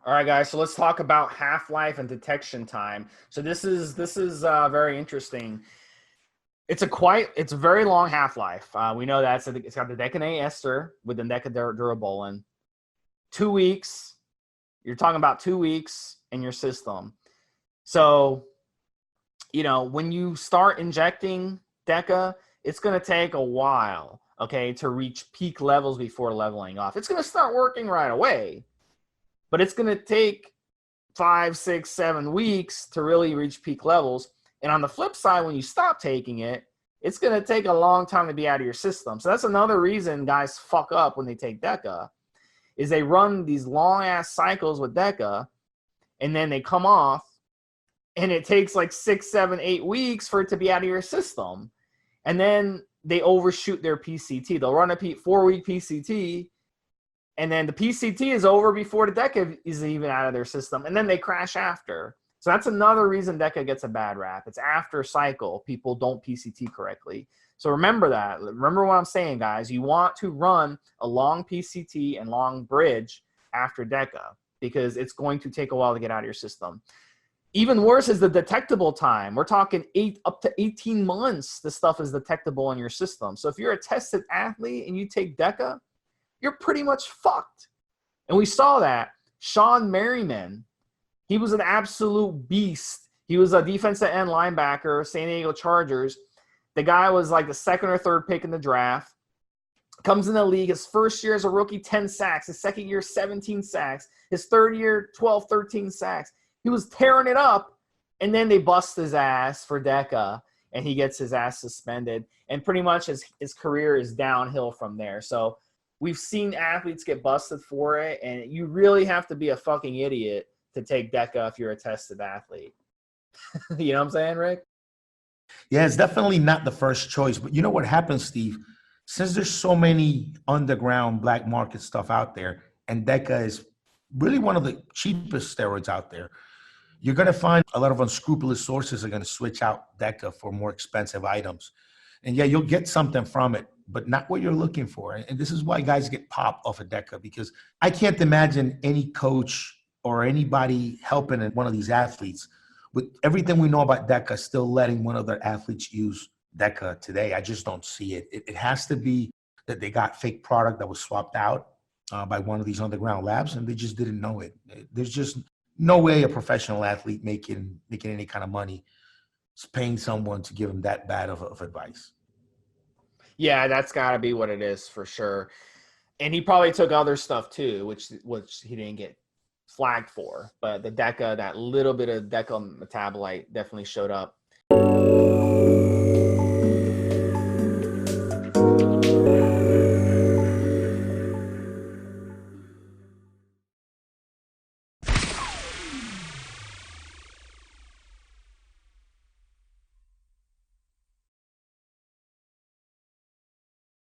All right, guys. So let's talk about half-life and detection time. So this is very interesting. It's a very long half-life. We know that it's got the decanate ester with the Deca Durabolin. 2 weeks. You're talking about 2 weeks in your system. So, when you start injecting Deca, it's going to take a while, okay, to reach peak levels before leveling off. It's going to start working right away, but it's going to take 5, 6, 7 weeks to really reach peak levels. And on the flip side, when you stop taking it, it's going to take a long time to be out of your system. So that's another reason guys fuck up when they take Deca, is they run these long-ass cycles with Deca, and then they come off, and it takes like 6, 7, 8 weeks for it to be out of your system. And then they overshoot their PCT. They'll run a 4-week PCT, and then the PCT is over before the Deca is even out of their system, and then they crash after. So that's another reason Deca gets a bad rap. It's after cycle. People don't PCT correctly. So remember that. Remember what I'm saying, guys. You want to run a long PCT and long bridge after Deca because it's going to take a while to get out of your system. Even worse is the detectable time. We're talking up to 18 months this stuff is detectable in your system. So if you're a tested athlete and you take Deca, you're pretty much fucked. And we saw that. Sean Merriman, he was an absolute beast. He was a defensive end linebacker, San Diego Chargers. The guy was like the 2nd or 3rd pick in the draft. Comes in the league. His first year as a rookie, 10 sacks. His second year, 17 sacks. His 3rd year, 12, 13 sacks. He was tearing it up, and then they bust his ass for Deca, and he gets his ass suspended. And pretty much his career is downhill from there. So we've seen athletes get busted for it, and you really have to be a fucking idiot to take Deca if you're a tested athlete. You know what I'm saying, Rick? Yeah, it's definitely not the first choice. But you know what happens, Steve? Since there's so many underground black market stuff out there, and Deca is really one of the cheapest steroids out there, you're going to find a lot of unscrupulous sources are going to switch out Deca for more expensive items. And yeah, you'll get something from it, but not what you're looking for. And this is why guys get popped off of Deca, because I can't imagine any coach or anybody helping one of these athletes with everything we know about Deca still letting one of their athletes use Deca today. I just don't see it. It has to be that they got fake product that was swapped out by one of these underground labs, and they just didn't know it. There's just no way a professional athlete making any kind of money is paying someone to give them that bad of advice. Yeah, that's got to be what it is for sure. And he probably took other stuff too, which he didn't get flagged for. But the Deca, that little bit of Deca metabolite definitely showed up.